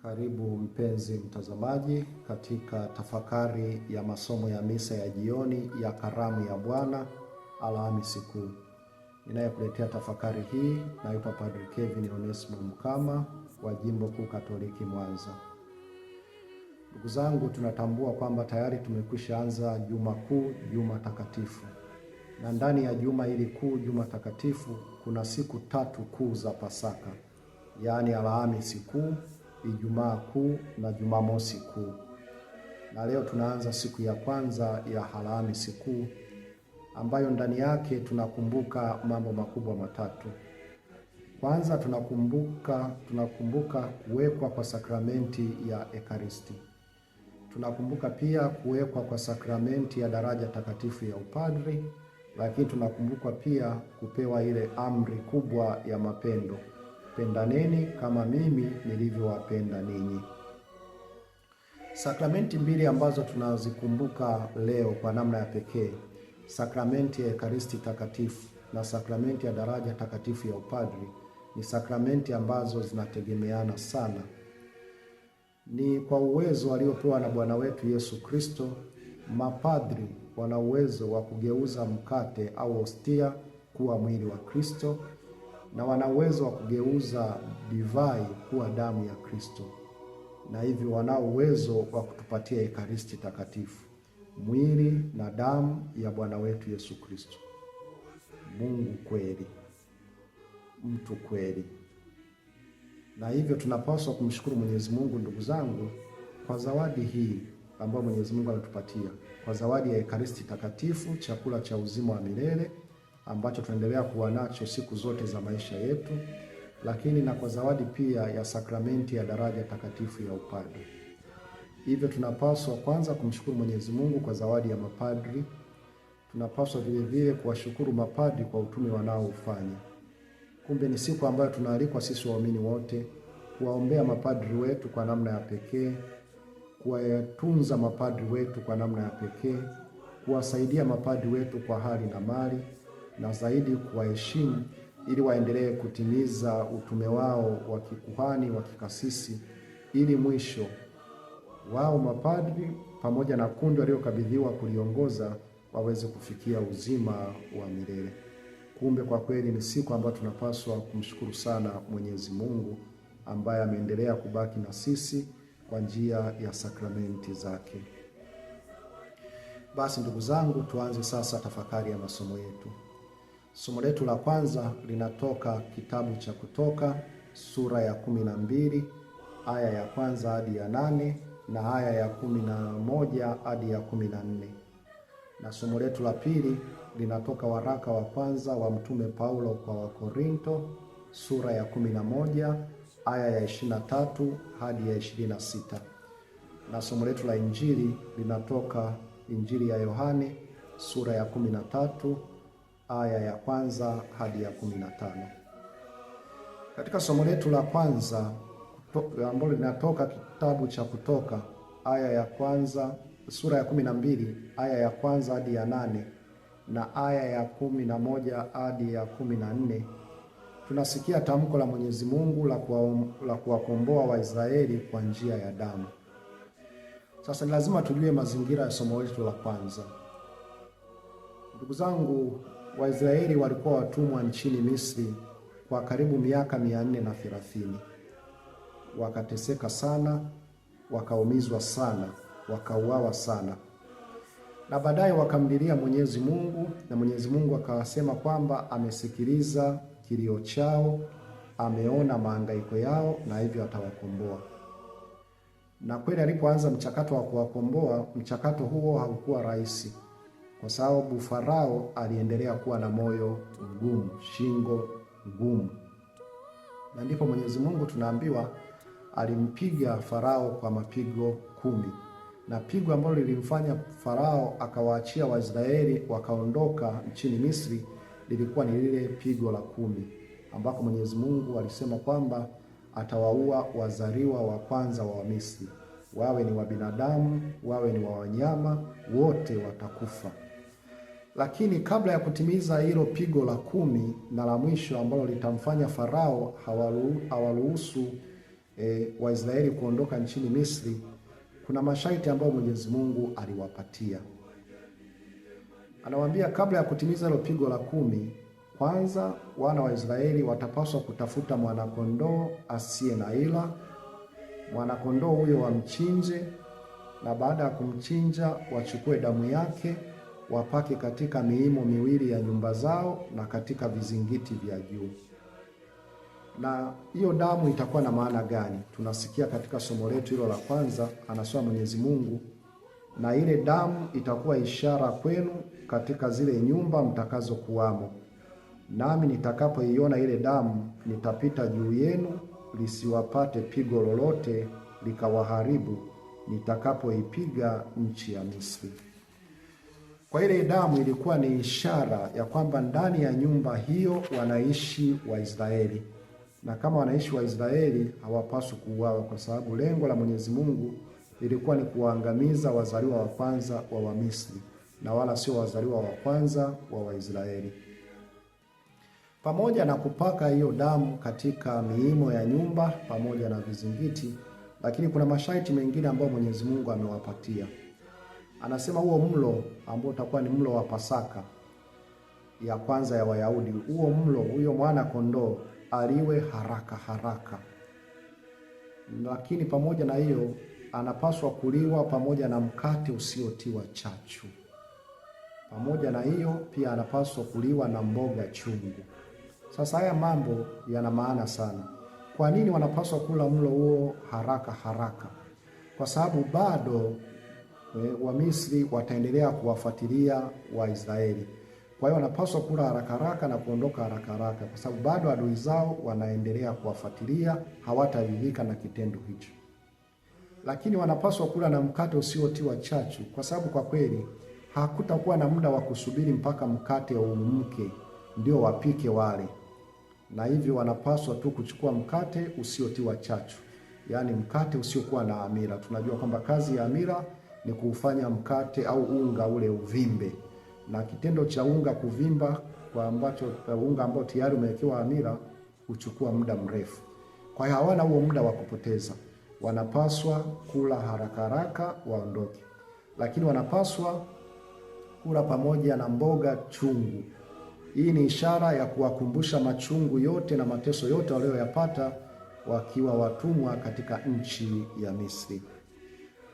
Karibu mpenzi mtazamaji katika tafakari ya masomo ya misa ya jioni ya karamu ya Bwana Alhamisi Kuu. Ninayekuletea tafakari hii naitwa Padre Kevin Onesimo Mkama wa Jimbo Kuu Katoliki Mwanza. Ndugu zangu, tunatambua kwamba tayari tumekwisha anza Juma Kuu, Juma Takatifu. Na ndani ya juma hili kuu, Juma Takatifu, kuna siku tatu kuu za Pasaka, yaani Alhamisi Kuu, Ijumaa Kuu na Jumamosi Kuu. Na leo tunaanza siku ya kwanza ya Alhamisi Kuu, ambayo ndani yake tunakumbuka mambo makubwa matatu. Kwanza tunakumbuka kuwekwa kwa sakramenti ya Ekaristi. Tunakumbuka pia kuwekwa kwa sakramenti ya daraja takatifu ya upadri, lakini tunakumbuka pia kupewa ile amri kubwa ya mapendo: pendaneni kama mimi nilivyowapenda ninyi. Sakramenti mbili ambazo tunazikumbuka leo kwa namna ya pekee, sakramenti ya Ekaristi takatifu na sakramenti ya daraja takatifu ya upadri, ni sakramenti ambazo zinategemeana sana. Ni kwa uwezo aliopewa na Bwana wetu Yesu Kristo, mapadri wana uwezo wa kugeuza mkate au hostia kuwa mwili wa Kristo, na wana uwezo wa kugeuza divai kuwa damu ya Kristo, na hivyo wanao uwezo wa kutupatia Ekaristi takatifu, mwili na damu ya Bwana wetu Yesu Kristo, Mungu kweli, mtu kweli. Na hivyo tunapaswa kumshukuru Mwenyezi Mungu, ndugu zangu, kwa zawadi hii ambayo Mwenyezi Mungu anatupatia, kwa zawadi ya Ekaristi takatifu, chakula cha uzima wa milele ambacho tunaendelea kuwa nacho siku zote za maisha yetu, lakini na kwa zawadi pia ya sakramenti ya daraja takatifu ya upadri. Hivyo tunapaswa kwanza kumshukuru Mwenyezi Mungu kwa zawadi ya mapadri. Tunapaswa vile vile kuwashukuru mapadri kwa utume wanaoufanya. Kumbe ni siku ambayo tunaalikwa sisi waumini wote kuwaombea mapadri wetu kwa namna ya pekee, kuwatunza mapadri wetu kwa namna ya pekee, kuwasaidia mapadri wetu kwa hali na mali, na zaidi kuwaheshimu ili waendelee kutimiza utume wao wa kikuhani, wa kikasisi, ili mwisho wao mapadri pamoja na kundi waliokabidhiwa kuliongoza waweze kufikia uzima wa milele. Kumbe kwa kweli ni siku ambayo tunapaswa kumshukuru sana Mwenyezi Mungu ambaye ameendelea kubaki na sisi kwa njia ya sakramenti zake. Basi ndugu zangu, tuanze sasa tafakari ya masomo yetu. Somo letu la kwanza linatoka kitabu cha Kutoka sura ya 12 aya ya kwanza hadi ya 8 na aya ya 11 hadi ya 14. Na somo letu la pili linatoka waraka wa kwanza wa Mtume Paulo kwa Wakorinto sura ya 11 aya ya 23 hadi ya 26. Na somo letu la Injili linatoka Injili ya Yohane sura ya 13 aya ya kwanza hadi ya 15. Katika somo letu la kwanza ambalo linatoka kitabu cha Kutoka aya ya kwanza sura ya 12 aya ya kwanza hadi ya 8 na aya ya 11 hadi ya 14, tunasikia tamko la Mwenyezi Mungu la kuwakomboa Waisraeli kwa njia ya damu. Sasa ni lazima tujue mazingira ya somo letu la kwanza. Ndugu zangu, Waisraeli walikuwa watumwa nchini Misri kwa karibu miaka 430. Wakateseka sana, wakaumizwa sana, wakauawa sana. Na baadaye wakamlilia Mwenyezi Mungu, na Mwenyezi Mungu akawasema kwamba amesikiliza kilio chao, ameona mahangaiko yao, na hivyo atawakomboa. Na kweli alipoanza mchakato wa kuwakomboa, mchakato huo haukuwa rahisi, kwa sababu Farao aliendelea kuwa na moyo mgumu, shingo ngumu. Na ndipo Mwenyezi Mungu tunaambiwa alimpiga Farao kwa mapigo 10. Na pigo ambalo lilimfanya Farao akawaachia Waisraeli wakaondoka nchini Misri lilikuwa ni lile pigo la 10, ambako Mwenyezi Mungu alisema kwamba atawaua wazaliwa wa kwanza wa Misri, wawe ni wa binadamu, wawe ni wa wanyama, wote watakufa. Lakini kabla ya kutimiza hilo pigo la 10 na la mwisho ambalo litamfanya Farao hawaruhusu Waisraeli kuondoka nchini Misri, kuna masharti ambayo Mwenyezi Mungu aliwapatia. Anawaambia kabla ya kutimiza hilo pigo la 10, kwanza wana wa Israeli watapaswa kutafuta mwanakondoo asiye na ila. Mwanakondoo huyo wamchinje, na baada ya kumchinja wachukue damu yake wapake katika miimo miwili ya nyumba zao na katika vizingiti vya juu. Na hiyo damu itakuwa na maana gani? Tunasikia katika somo letu hilo la kwanza, anasema Mwenyezi Mungu, na ile damu itakuwa ishara kwenu katika zile nyumba mtakazokuwamo, nami nitakapoiona ile damu nitapita juu yenu, lisiwapate pigo lolote likawaharibu nitakapoipiga nchi ya Misri. Kwa ile damu ilikuwa ni ishara ya kwamba ndani ya nyumba hiyo wanaishi Waisraeli, na kama wanaishi Waisraeli hawapaswi kuuawa, kwa sababu lengo la Mwenyezi Mungu ilikuwa ni kuwaangamiza wazaliwa wa kwanza wa Wamisri na wala sio wazaliwa wa kwanza wa Waisraeli. Pamoja na kupaka hiyo damu katika miimo ya nyumba pamoja na vizingiti, lakini kuna masharti mengine ambayo Mwenyezi Mungu amewapatia. Anasema huo mlo ambao utakuwa ni mlo wa Pasaka ya kwanza ya Wayahudi, huo mlo, huyo mwana kondoo aliwe haraka haraka. Lakini pamoja na hiyo anapaswa kuliwa pamoja na mkate usiotiwa chachu. Pamoja na hiyo pia anapaswa kuliwa na mboga chungu. Sasa haya mambo yana maana sana. Kwa nini wanapaswa kula mlo huo haraka haraka? Kwa sababu bado Wamisri wataendelea kuwafuatilia Waisraeli. Kwa hiyo wanapaswa kula haraka haraka na kuondoka haraka haraka, kwa sababu bado adui zao wanaendelea kuwafuatilia, hawataridhika na kitendo hicho. Lakini wanapaswa kula na mkate usiotiwa chachu, kwa sababu kwa kweli hakutakuwa na muda wa kusubiri mpaka mkate uumke ndio wapike wale. Na hivyo wanapaswa tu kuchukua mkate usiotiwa chachu, yaani mkate usiokuwa na amira. Tunajua kwamba kazi ya amira ni kufanya mkate au unga ule uvimbe, na kitendo cha unga kuvimba kwa ambacho unga ambao tayari umewekewa amira huchukua muda mrefu. Kwa hiyo hawana huo muda wa kupoteza, wanapaswa kula haraka haraka waondoke. Lakini wanapaswa kula pamoja na mboga chungu. Hii ni ishara ya kuwakumbusha machungu yote na mateso yote walioyapata wakiwa watumwa katika nchi ya Misri.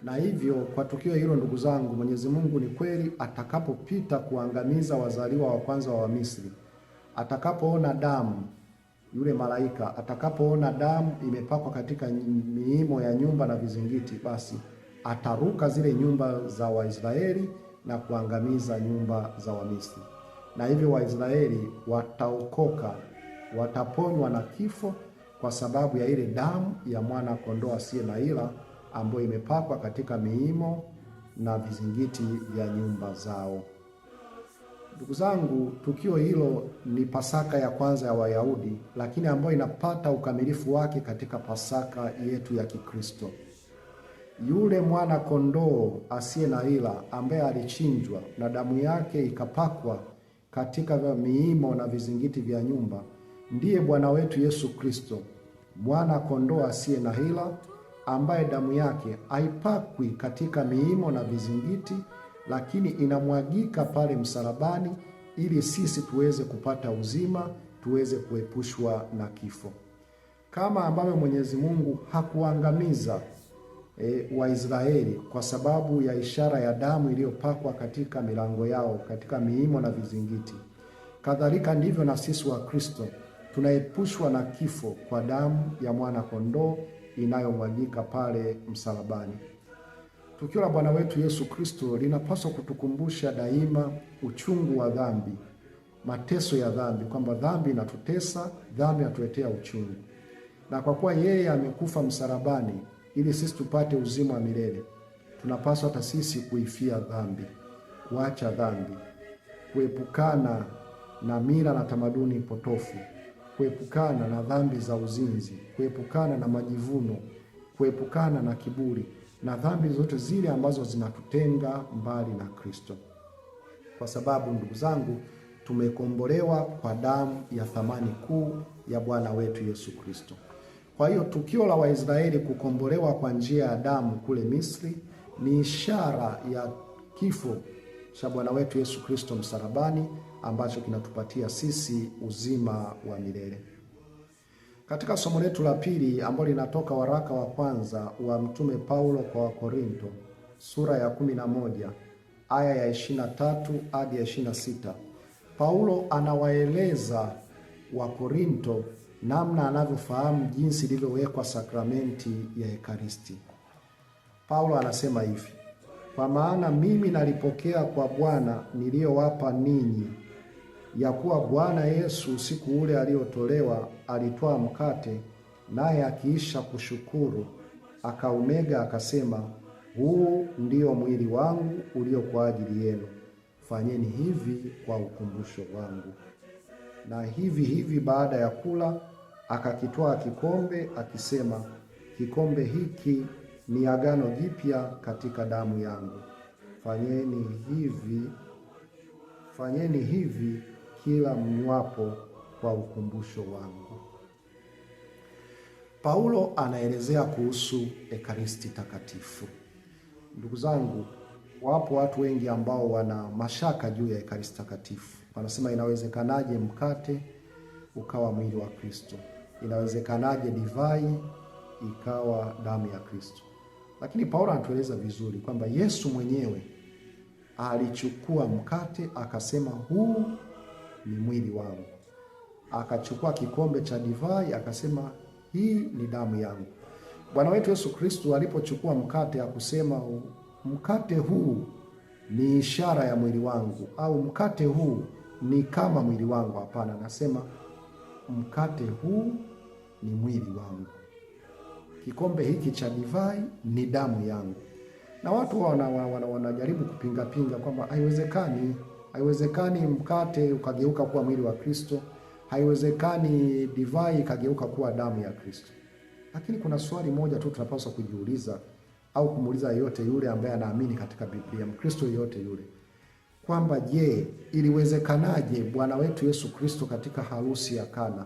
Na hivyo kwa tukio hilo, ndugu zangu, Mwenyezi Mungu ni kweli atakapopita kuangamiza wazaliwa wa kwanza wa Misri, atakapoona damu, yule malaika atakapoona damu imepakwa katika miimo ya nyumba na vizingiti, basi ataruka zile nyumba za Waisraeli na kuangamiza nyumba za Wamisri. Na hivyo Waisraeli wataokoka, wataponywa na kifo kwa sababu ya ile damu ya mwana kondoo asiye na ila ambayo imepakwa katika miimo na vizingiti vya nyumba zao. Ndugu zangu, tukio hilo ni Pasaka ya kwanza ya Wayahudi, lakini ambayo inapata ukamilifu wake katika Pasaka yetu ya Kikristo. Yule mwana kondoo asiye na ila ambaye alichinjwa na damu yake ikapakwa katika miimo na vizingiti vya nyumba ndiye Bwana wetu Yesu Kristo, mwana kondoo asiye na ila, ambaye damu yake haipakwi katika miimo na vizingiti, lakini inamwagika pale msalabani ili sisi tuweze kupata uzima, tuweze kuepushwa na kifo. Kama ambavyo Mwenyezi Mungu hakuangamiza Waisraeli kwa sababu ya ishara ya damu iliyopakwa katika milango yao, katika miimo na vizingiti, kadhalika ndivyo na sisi wa Kristo tunaepushwa na kifo kwa damu ya mwana kondoo inayomwagika pale msalabani. Tukio la Bwana wetu Yesu Kristo linapaswa kutukumbusha daima uchungu wa dhambi, mateso ya dhambi, kwamba dhambi inatutesa, dhambi inatuletea uchungu. Na kwa kuwa yeye amekufa msalabani ili sisi tupate uzima wa milele, tunapaswa hata sisi kuifia dhambi, kuacha dhambi, kuepukana na mila na tamaduni potofu, kuepukana na dhambi za uzinzi, kuepukana na majivuno, kuepukana na kiburi na dhambi zote zile ambazo zinatutenga mbali na Kristo. Kwa sababu ndugu zangu, tumekombolewa kwa damu ya thamani kuu ya Bwana wetu Yesu Kristo. Kwa hiyo tukio la Waisraeli kukombolewa kwa njia ya damu kule Misri ni ishara ya kifo cha Bwana wetu Yesu Kristo msalabani, ambacho kinatupatia sisi uzima wa milele. Katika somo letu la pili ambalo linatoka waraka wa kwanza wa Mtume Paulo kwa Wakorinto sura ya 11 aya ya 23 hadi ya 26, Paulo anawaeleza Wakorinto namna anavyofahamu jinsi ilivyowekwa sakramenti ya Ekaristi. Paulo anasema hivi: kwa maana mimi nalipokea kwa Bwana niliyowapa ninyi, ya kuwa Bwana Yesu siku ule aliotolewa alitwaa mkate, naye akiisha kushukuru akaumega, akasema, huu ndio mwili wangu ulio kwa ajili yenu, fanyeni hivi kwa ukumbusho wangu. Na hivi hivi baada ya kula akakitwaa kikombe, akisema, kikombe hiki ni agano jipya katika damu yangu, fanyeni hivi kila mnywapo kwa ukumbusho wangu. Paulo anaelezea kuhusu Ekaristi Takatifu. Ndugu zangu, wapo watu wengi ambao wana mashaka juu ya Ekaristi Takatifu. Wanasema, inawezekanaje mkate ukawa mwili wa Kristo? Inawezekanaje divai ikawa damu ya Kristo? Lakini Paulo anatueleza vizuri kwamba Yesu mwenyewe alichukua mkate akasema, huu ni mwili wangu. Akachukua kikombe cha divai akasema, hii ni damu yangu. Bwana wetu Yesu Kristo alipochukua mkate akusema, mkate huu ni ishara ya mwili wangu, au mkate huu ni kama mwili wangu. Hapana, anasema mkate huu ni mwili wangu, kikombe hiki cha divai ni damu yangu. Na watu wanajaribu kupinga kwamba haiwezekani mkate ukageuka kuwa mwili wa Kristo, haiwezekani divai ikageuka kuwa damu ya Kristo. Lakini kuna swali moja tu tunapaswa kujiuliza, au kumuuliza yeyote yule ambaye anaamini katika Biblia, Mkristo yeyote yule, kwamba je, iliwezekanaje Bwana wetu Yesu Kristo katika harusi ya Kana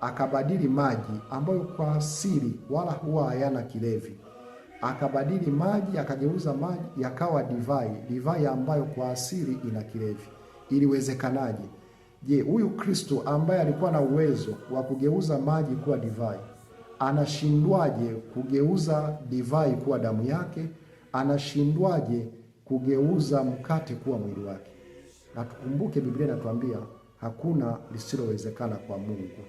akabadili maji ambayo kwa asili wala huwa hayana kilevi, akabadili maji akageuza maji yakawa divai ambayo kwa asili ina kilevi? Iliwezekanaje? Je, huyu Kristo ambaye alikuwa na uwezo wa kugeuza maji kuwa divai, anashindwaje kugeuza divai kuwa damu yake? Anashindwaje kugeuza mkate kuwa mwili wake? Na tukumbuke Biblia inatuambia hakuna lisilowezekana kwa Mungu.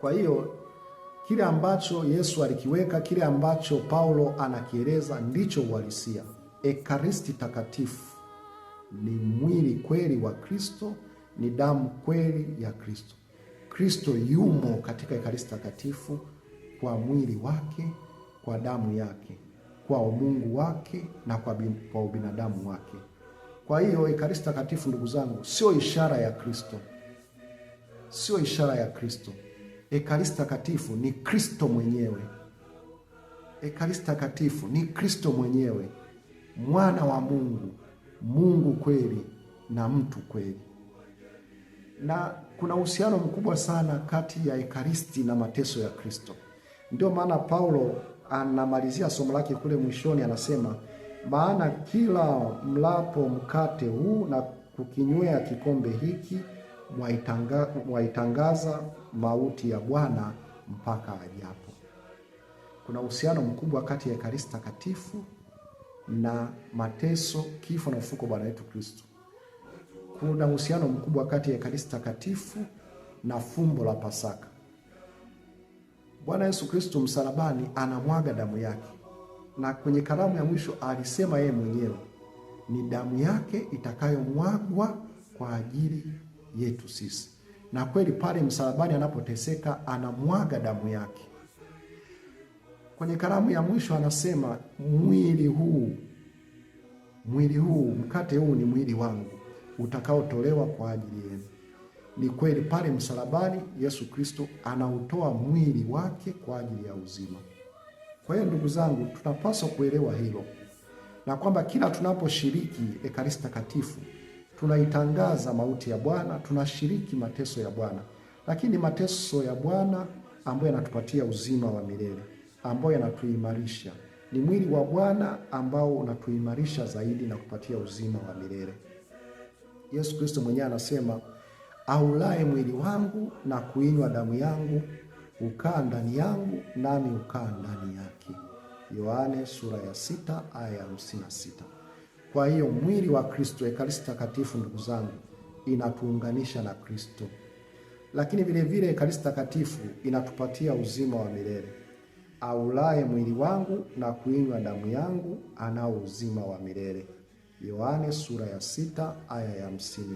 Kwa hiyo kile ambacho Yesu alikiweka, kile ambacho Paulo anakieleza ndicho uhalisia. Ekaristi Takatifu ni mwili kweli wa Kristo, ni damu kweli ya Kristo. Kristo yumo katika Ekaristi Takatifu kwa mwili wake, kwa damu yake, kwa umungu wake na kwa ubinadamu wake. Kwa hiyo Ekaristi Takatifu, ndugu zangu, sio ishara ya Kristo, sio ishara ya Kristo. Ekaristi Takatifu ni Kristo mwenyewe. Ekaristi Takatifu ni Kristo mwenyewe, mwana wa Mungu, Mungu kweli na mtu kweli. Na kuna uhusiano mkubwa sana kati ya Ekaristi na mateso ya Kristo. Ndio maana Paulo anamalizia somo lake kule mwishoni, anasema, maana kila mlapo mkate huu na kukinywea kikombe hiki mwaitangaza mauti ya Bwana mpaka ajapo. Kuna uhusiano mkubwa kati ya Ekaristi Takatifu na mateso, kifo na ufufuko Bwana wetu Kristo. Kuna uhusiano mkubwa kati ya Ekaristi Takatifu na fumbo la Pasaka. Bwana Yesu Kristo msalabani anamwaga damu yake, na kwenye karamu ya mwisho alisema yeye mwenyewe, ni damu yake itakayomwagwa kwa ajili yetu sisi. Na kweli pale msalabani anapoteseka anamwaga damu yake. Kwenye karamu ya mwisho anasema, mwili huu, mkate huu ni mwili wangu utakaotolewa kwa ajili yenu. Ni kweli pale msalabani Yesu Kristo anautoa mwili wake kwa ajili ya uzima. Kwa hiyo ndugu zangu, tunapaswa kuelewa hilo, na kwamba kila tunaposhiriki Ekaristi Takatifu tunaitangaza mauti ya Bwana, tunashiriki mateso ya Bwana. Lakini mateso ya Bwana ambayo yanatupatia uzima wa milele, ambayo yanatuimarisha. Ni mwili wa Bwana ambao unatuimarisha zaidi na kupatia uzima wa milele. Yesu Kristo mwenyewe anasema, aulaye mwili wangu na kuinywa damu yangu ukaa ndani yangu, nami ukaa ndani yake. Yohane sura ya 6 aya ya 56. Kwa hiyo mwili wa Kristo, Ekaristi Takatifu, ndugu zangu, inatuunganisha na Kristo, lakini vile vile Ekaristi Takatifu inatupatia uzima wa milele. Aulaye mwili wangu na kuinywa damu yangu anao uzima wa milele. Yohane sura ya 6 aya ya 54.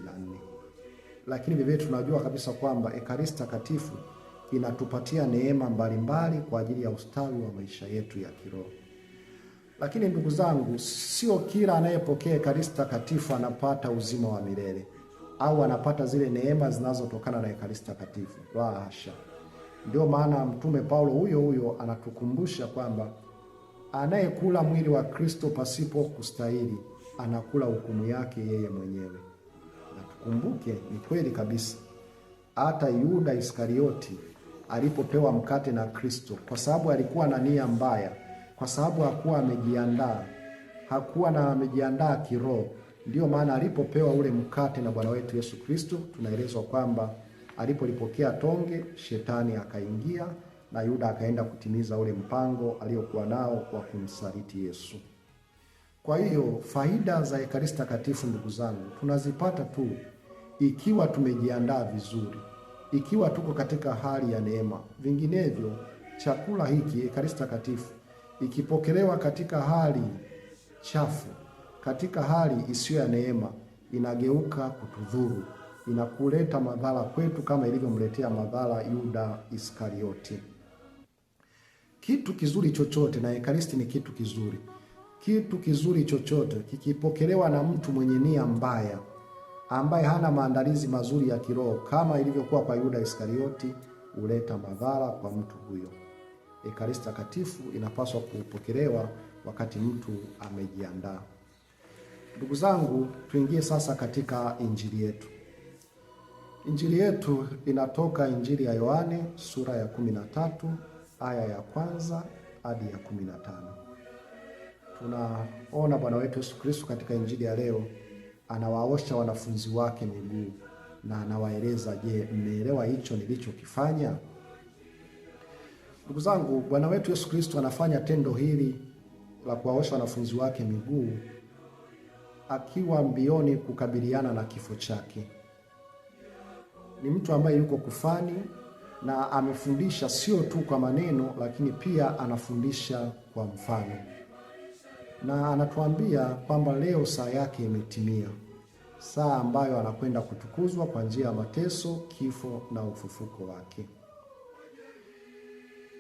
Lakini vile vile tunajua kabisa kwamba Ekaristi Takatifu inatupatia neema mbalimbali kwa ajili ya ustawi wa maisha yetu ya kiroho. Lakini ndugu zangu, sio kila anayepokea Ekaristi Takatifu anapata uzima wa milele au anapata zile neema zinazotokana na Ekaristi Takatifu. La hasha. Ndio maana Mtume Paulo huyo huyo anatukumbusha kwamba anayekula mwili wa Kristo pasipo kustahili anakula hukumu yake yeye mwenyewe. Na tukumbuke, ni kweli kabisa, hata Yuda Iskarioti alipopewa mkate na Kristo, kwa sababu alikuwa na nia mbaya, kwa sababu hakuwa amejiandaa kiroho, ndio maana alipopewa ule mkate na Bwana wetu Yesu Kristo, tunaelezwa kwamba alipolipokea tonge, shetani akaingia na Yuda akaenda kutimiza ule mpango aliokuwa nao wa kumsaliti Yesu. Kwa hiyo faida za Ekaristi Takatifu, ndugu zangu, tunazipata tu ikiwa tumejiandaa vizuri, ikiwa tuko katika hali ya neema. Vinginevyo chakula hiki, Ekaristi Takatifu, ikipokelewa katika hali chafu, katika hali isiyo ya neema, inageuka kutudhuru, inakuleta madhara kwetu kama ilivyomletea madhara Yuda Iskarioti. Kitu kizuri chochote, na Ekaristi ni kitu kizuri, kitu kizuri chochote kikipokelewa na mtu mwenye nia mbaya, ambaye hana maandalizi mazuri ya kiroho kama ilivyokuwa kwa Yuda Iskarioti, huleta madhara kwa mtu huyo. Ekaristi Takatifu inapaswa kupokelewa wakati mtu amejiandaa. Ndugu zangu, tuingie sasa katika injili yetu. Injili yetu inatoka Injili ya Yohane sura ya 13 aya ya 1 hadi ya 15. Tunaona Bwana wetu Yesu Kristo katika injili ya leo anawaosha wanafunzi wake miguu na anawaeleza, je, mmeelewa hicho nilichokifanya? Ndugu zangu, Bwana wetu Yesu Kristo anafanya tendo hili la kuwaosha wanafunzi wake miguu akiwa mbioni kukabiliana na kifo chake. Ni mtu ambaye yuko kufani na amefundisha sio tu kwa maneno, lakini pia anafundisha kwa mfano. Na anatuambia kwamba leo saa yake imetimia, saa ambayo anakwenda kutukuzwa kwa njia ya mateso, kifo na ufufuko wake.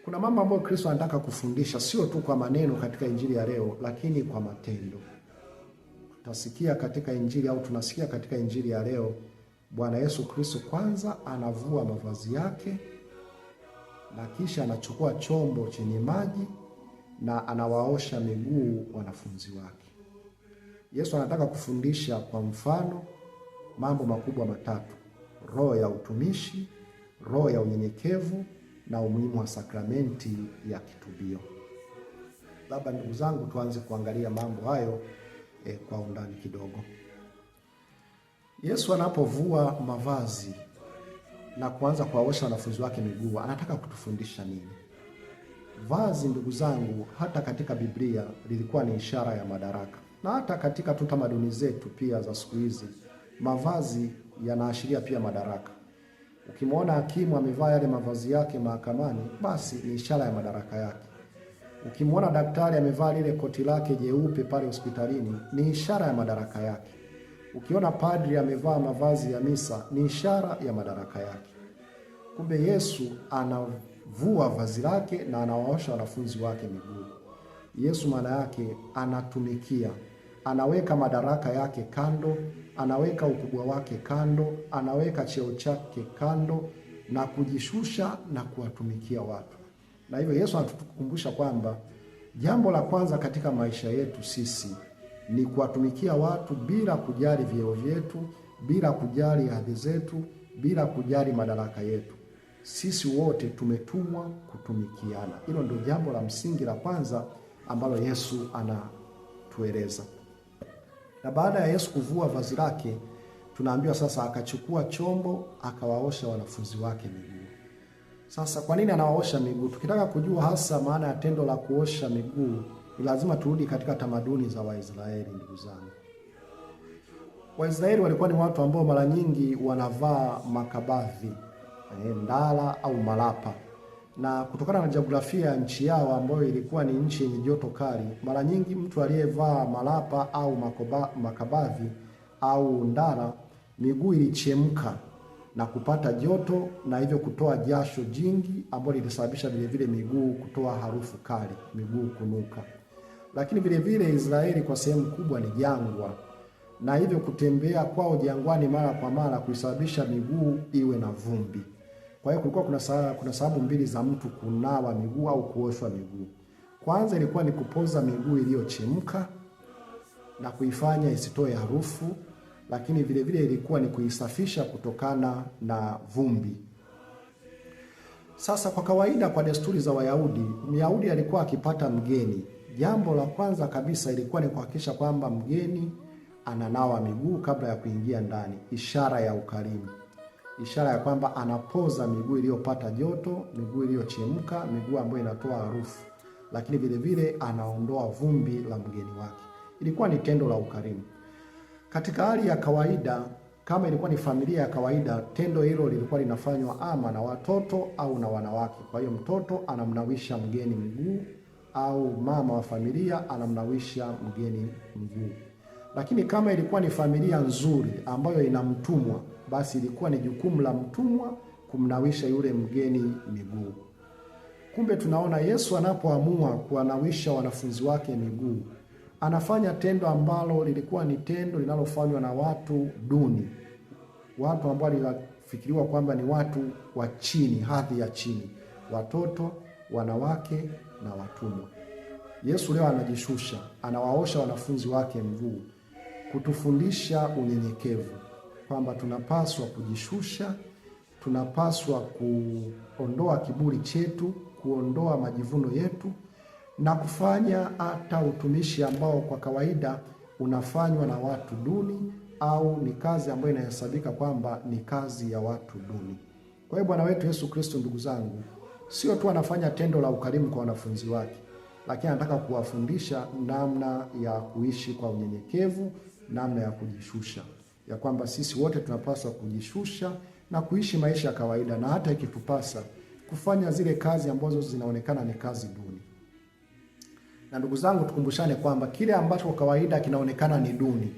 Kuna mambo ambayo Kristo anataka kufundisha sio tu kwa maneno katika injili ya leo, lakini kwa matendo. Tunasikia katika injili ya leo Bwana Yesu Kristo kwanza anavua mavazi yake na kisha anachukua chombo chenye maji na anawaosha miguu wanafunzi wake. Yesu anataka kufundisha kwa mfano mambo makubwa matatu: roho ya utumishi, roho ya unyenyekevu na umuhimu wa sakramenti ya kitubio. Labda ndugu zangu, tuanze kuangalia mambo hayo kwa undani kidogo. Yesu anapovua mavazi na kuanza kuwaosha wanafunzi wake miguu, anataka kutufundisha nini? Vazi, ndugu zangu, hata katika Biblia lilikuwa ni ishara ya madaraka, na hata katika tamaduni zetu pia za siku hizi mavazi yanaashiria pia madaraka. Ukimwona hakimu amevaa yale mavazi yake mahakamani, basi ni ishara ya madaraka yake. Ukimwona daktari amevaa lile koti lake jeupe pale hospitalini, ni ishara ya madaraka yake. Ukiona padri amevaa mavazi ya misa, ni ishara ya madaraka yake. Kumbe Yesu anavua vazi lake na anawaosha wanafunzi wake miguu. Yesu maana yake anatumikia, anaweka madaraka yake kando, anaweka ukubwa wake kando, anaweka cheo chake kando na kujishusha na kuwatumikia watu. Na hivyo Yesu anatukumbusha kwamba jambo la kwanza katika maisha yetu sisi ni kuwatumikia watu bila kujali vyeo vyetu, bila kujali hadhi zetu, bila kujali madaraka yetu. sisi wote tumetumwa kutumikiana. Hilo ndio jambo la msingi la kwanza ambalo Yesu anatueleza. Na baada ya Yesu kuvua vazi lake, tunaambiwa sasa akachukua chombo akawaosha wanafunzi wake miguu. Sasa kwa nini anawaosha miguu? Tukitaka kujua hasa maana ya tendo la kuosha miguu, ni lazima turudi katika tamaduni za Waisraeli. Ndugu zangu, Waisraeli walikuwa ni watu ambao mara nyingi wanavaa makabadhi, ndala au malapa, na kutokana na jiografia ya nchi yao ambayo ilikuwa ni nchi yenye joto kali, mara nyingi mtu aliyevaa malapa au makabadhi au ndala, miguu ilichemka na kupata joto na hivyo kutoa jasho jingi ambalo lilisababisha vile vile miguu kutoa harufu kali, miguu kunuka. Lakini vile vile Israeli kwa sehemu kubwa ni jangwa, na hivyo kutembea kwao jangwani mara kwa mara kuisababisha miguu iwe na vumbi. Kwa hiyo kulikuwa kuna sababu mbili za mtu kunawa miguu au kuoshwa miguu. Kwanza ilikuwa ni kupoza miguu iliyochemka na kuifanya isitoe harufu, lakini vile vile ilikuwa ni kuisafisha kutokana na vumbi. Sasa kwa kawaida, kwa desturi za Wayahudi, Myahudi alikuwa akipata mgeni, jambo la kwanza kabisa ilikuwa ni kuhakikisha kwamba mgeni ananawa miguu kabla ya kuingia ndani, ishara ya ukarimu, ishara ya kwamba anapoza miguu iliyopata joto, miguu iliyochemka, miguu ambayo inatoa harufu, lakini vile vile anaondoa vumbi la mgeni wake. Ilikuwa ni tendo la ukarimu. Katika hali ya kawaida, kama ilikuwa ni familia ya kawaida, tendo hilo lilikuwa linafanywa ama na watoto au na wanawake. Kwa hiyo mtoto anamnawisha mgeni mguu au mama wa familia anamnawisha mgeni mguu. Lakini kama ilikuwa ni familia nzuri ambayo ina mtumwa, basi ilikuwa ni jukumu la mtumwa kumnawisha yule mgeni miguu. Kumbe tunaona Yesu anapoamua kuwanawisha wanafunzi wake miguu, anafanya tendo ambalo lilikuwa ni tendo linalofanywa na watu duni, watu ambao linafikiriwa kwamba ni watu wa chini, hadhi ya chini, watoto, wanawake na watumwa. Yesu leo anajishusha, anawaosha wanafunzi wake miguu, kutufundisha unyenyekevu, kwamba tunapaswa kujishusha, tunapaswa kuondoa kiburi chetu, kuondoa majivuno yetu na kufanya hata utumishi ambao kwa kawaida unafanywa na watu duni au ni kazi ambayo inahesabika kwamba ni kazi ya watu duni. Kwa hiyo Bwana wetu Yesu Kristo, ndugu zangu, sio tu anafanya tendo la ukarimu kwa wanafunzi wake, lakini anataka kuwafundisha namna ya kuishi kwa unyenyekevu, namna ya kujishusha, ya kwamba sisi wote tunapaswa kujishusha na kuishi maisha ya kawaida, na hata ikitupasa kufanya zile kazi ambazo zinaonekana ni kazi duni. Na ndugu zangu, tukumbushane kwamba kile ambacho kwa kawaida kinaonekana ni duni,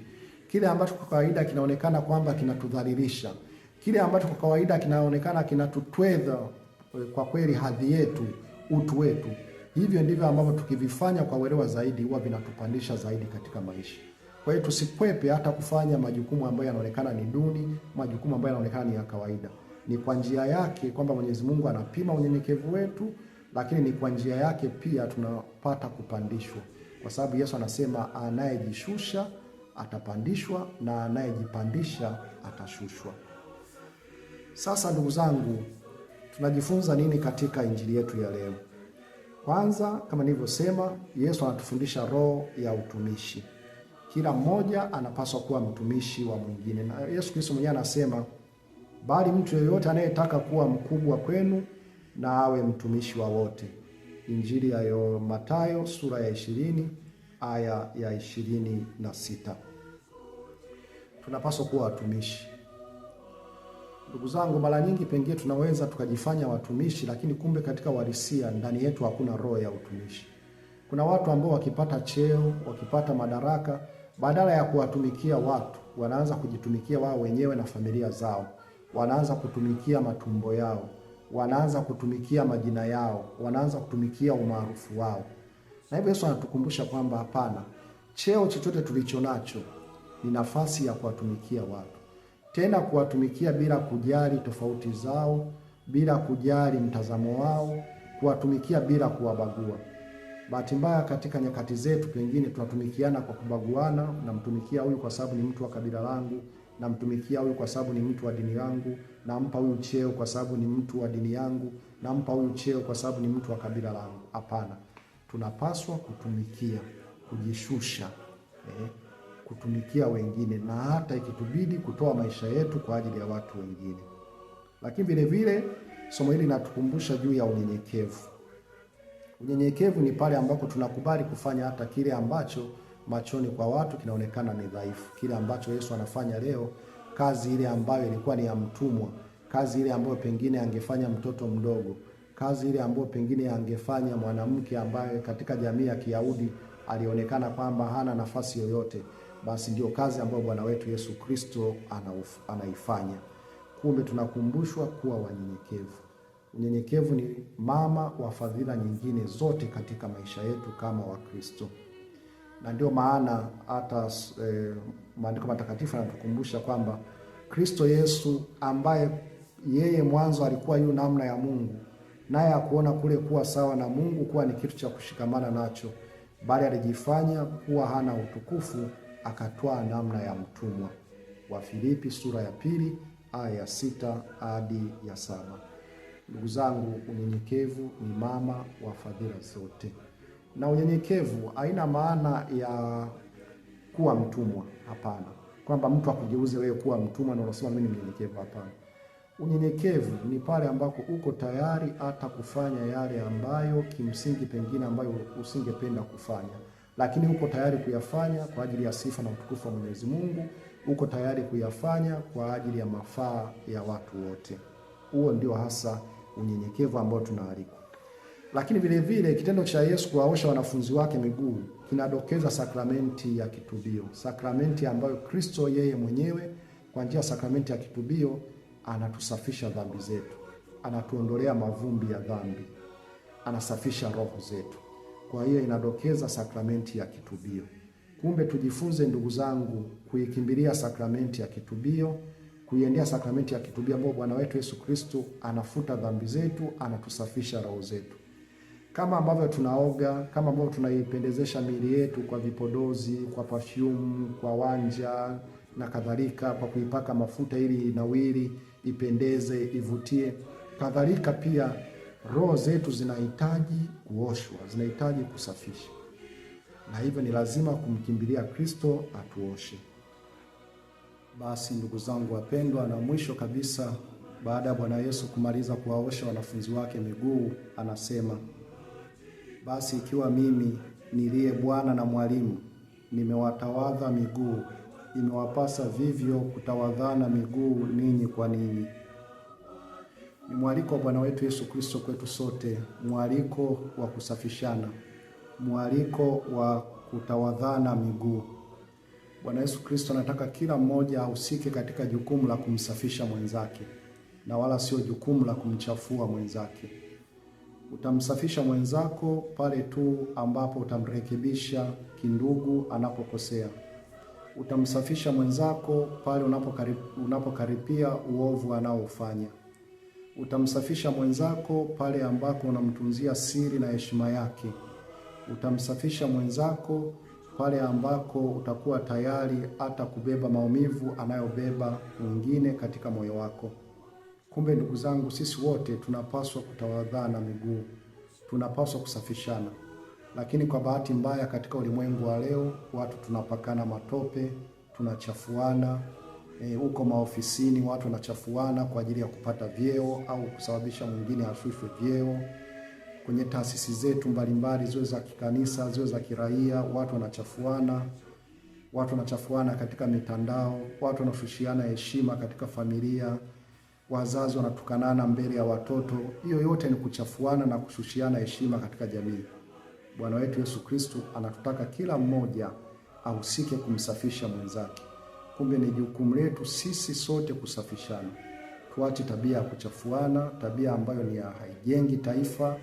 kile ambacho kwa kawaida kinaonekana kwamba kinatudhalilisha, kile ambacho kwa kawaida kinaonekana kinatutweza kwa kweli hadhi yetu, utu wetu, hivyo ndivyo ambavyo tukivifanya kwa uelewa zaidi huwa vinatupandisha zaidi katika maisha. Kwa hiyo tusikwepe hata kufanya majukumu ambayo yanaonekana ni duni, majukumu ambayo yanaonekana ni ya kawaida. Ni kwa njia yake kwamba Mwenyezi Mungu anapima unyenyekevu wetu, lakini ni kwa njia yake pia tunapata kupandishwa, kwa sababu Yesu anasema anayejishusha atapandishwa na anayejipandisha atashushwa. Sasa ndugu zangu, tunajifunza nini katika injili yetu ya leo? Kwanza, kama nilivyosema, Yesu anatufundisha roho ya utumishi. Kila mmoja anapaswa kuwa mtumishi wa mwingine, na Yesu Kristo mwenyewe anasema, bali mtu yeyote anayetaka kuwa mkubwa kwenu na awe mtumishi wa wote. Injili ya Mathayo sura ya 20 aya ya 26. Tunapaswa kuwa watumishi. Ndugu zangu, mara nyingi pengine tunaweza tukajifanya watumishi, lakini kumbe katika uhalisia ndani yetu hakuna roho ya utumishi. Kuna watu ambao wakipata cheo, wakipata madaraka, badala ya kuwatumikia watu, wanaanza kujitumikia wao wenyewe na familia zao. Wanaanza kutumikia matumbo yao, wanaanza kutumikia majina yao, wanaanza kutumikia umaarufu wao. Na hivyo Yesu anatukumbusha kwamba hapana, cheo chochote tulicho nacho ni nafasi ya kuwatumikia watu. Tena kuwatumikia bila kujali tofauti zao, bila kujali mtazamo wao, kuwatumikia bila kuwabagua. Bahati mbaya katika nyakati zetu pengine tunatumikiana kwa kubaguana, namtumikia huyu kwa sababu ni mtu wa kabila langu, namtumikia huyu kwa sababu ni mtu wa dini yangu, nampa huyu cheo kwa sababu ni mtu wa dini yangu, nampa huyu cheo kwa sababu ni mtu wa kabila langu. Hapana, tunapaswa kutumikia, kujishusha, kutumikia wengine, na hata ikitubidi kutoa maisha yetu kwa ajili ya watu wengine. Lakini vile vile somo hili linatukumbusha juu ya unyenyekevu. Unyenyekevu ni pale ambapo tunakubali kufanya hata kile ambacho machoni kwa watu kinaonekana ni dhaifu. Kile ambacho Yesu anafanya leo, kazi ile ambayo ilikuwa ni ya mtumwa, kazi ile ambayo pengine angefanya mtoto mdogo, kazi ile ambayo pengine angefanya mwanamke ambaye katika jamii ya Kiyahudi alionekana kwamba hana nafasi yoyote, basi ndio kazi ambayo Bwana wetu Yesu Kristo anaifanya. Kumbe tunakumbushwa kuwa wanyenyekevu. Unyenyekevu ni mama wa fadhila nyingine zote katika maisha yetu kama Wakristo. Na ndio maana hata maandiko matakatifu yanatukumbusha kwamba Kristo Yesu ambaye yeye mwanzo alikuwa yu namna ya Mungu, naye akuona kule kuwa sawa na Mungu kuwa ni kitu cha kushikamana nacho, bali alijifanya kuwa hana utukufu, akatwaa namna ya mtumwa. Wafilipi sura ya 2 aya ya 6 hadi ya 7. Ndugu zangu, unyenyekevu ni mama wa fadhila zote. Na unyenyekevu haina maana ya kuwa mtumwa, hapana. Kwamba mtu akugeuze wewe kuwa mtumwa na unasema mimi ni mnyenyekevu, hapana. Unyenyekevu ni pale ambako uko tayari hata kufanya yale ambayo kimsingi pengine ambayo usingependa kufanya, lakini uko tayari kuyafanya kwa ajili ya sifa na utukufu wa Mwenyezi Mungu. Uko tayari kuyafanya kwa ajili ya mafaa ya watu wote. Huo ndio hasa unyenyekevu ambao tunaalikwa. Lakini vile vile kitendo cha Yesu kuwaosha wanafunzi wake miguu kinadokeza sakramenti ya kitubio. Sakramenti ambayo Kristo yeye mwenyewe kwa njia ya sakramenti ya kitubio anatusafisha dhambi zetu, anatuondolea mavumbi ya dhambi, anasafisha roho zetu. Kwa hiyo inadokeza sakramenti ya kitubio. Kumbe tujifunze ndugu zangu kuikimbilia sakramenti ya kitubio, kuiendea sakramenti ya kitubio ambapo Bwana wetu Yesu Kristo anafuta dhambi zetu, anatusafisha roho zetu. Kama ambavyo tunaoga, kama ambavyo tunaipendezesha miili yetu kwa vipodozi, kwa perfume, kwa wanja na kadhalika, kwa kuipaka mafuta ili inawiri, ipendeze, ivutie, kadhalika pia roho zetu zinahitaji kuoshwa, zinahitaji kusafisha. Na hivyo ni lazima kumkimbilia Kristo atuoshe. Basi ndugu zangu wapendwa, na mwisho kabisa, baada ya Bwana Yesu kumaliza kuwaosha wanafunzi wake miguu, anasema, basi ikiwa mimi niliye Bwana na mwalimu nimewatawadha miguu, imewapasa vivyo kutawadhana miguu ninyi kwa ninyi. Ni mwaliko wa Bwana wetu Yesu Kristo kwetu sote, mwaliko wa kusafishana, mwaliko wa kutawadhana miguu. Bwana Yesu Kristo anataka kila mmoja ahusike katika jukumu la kumsafisha mwenzake, na wala sio jukumu la kumchafua mwenzake. Utamsafisha mwenzako pale tu ambapo utamrekebisha kindugu anapokosea. Utamsafisha mwenzako pale unapokaripia uovu anaofanya. Utamsafisha mwenzako pale ambako unamtunzia siri na heshima yake. Utamsafisha mwenzako pale ambako utakuwa tayari hata kubeba maumivu anayobeba mwingine katika moyo wako. Kumbe ndugu zangu, sisi wote tunapaswa kutawadhana miguu, tunapaswa kusafishana. Lakini kwa bahati mbaya katika ulimwengu wa leo, watu tunapakana matope, tunachafuana. Huko maofisini watu wanachafuana kwa ajili ya kupata vyeo au kusababisha mwingine ashushwe vyeo. Kwenye taasisi zetu mbalimbali, ziwe za kikanisa, ziwe za kiraia, watu wanachafuana. Watu wanachafuana katika mitandao, watu wanashushiana heshima katika familia, wazazi wanatukanana mbele ya watoto. Hiyo yote ni kuchafuana na kushushiana heshima katika jamii. Bwana wetu Yesu Kristo anatutaka kila mmoja ahusike kumsafisha mwenzake. Kumbe ni jukumu letu sisi sote kusafishana. Tuache tabia ya kuchafuana, tabia ambayo haijengi taifa,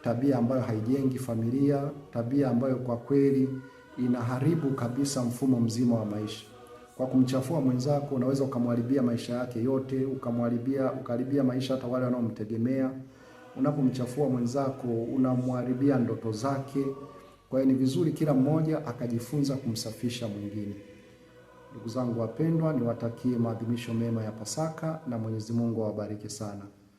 tabia ambayo haijengi familia, tabia ambayo kwa kweli inaharibu kabisa mfumo mzima wa maisha. Kwa kumchafua mwenzako unaweza ukamharibia maisha yake yote, ukaharibia maisha hata wale wanaomtegemea. Unapomchafua mwenzako unamharibia ndoto zake. Kwa hiyo ni vizuri kila mmoja akajifunza kumsafisha mwingine. Ndugu zangu wapendwa, niwatakie maadhimisho mema ya Pasaka na Mwenyezi Mungu awabariki sana.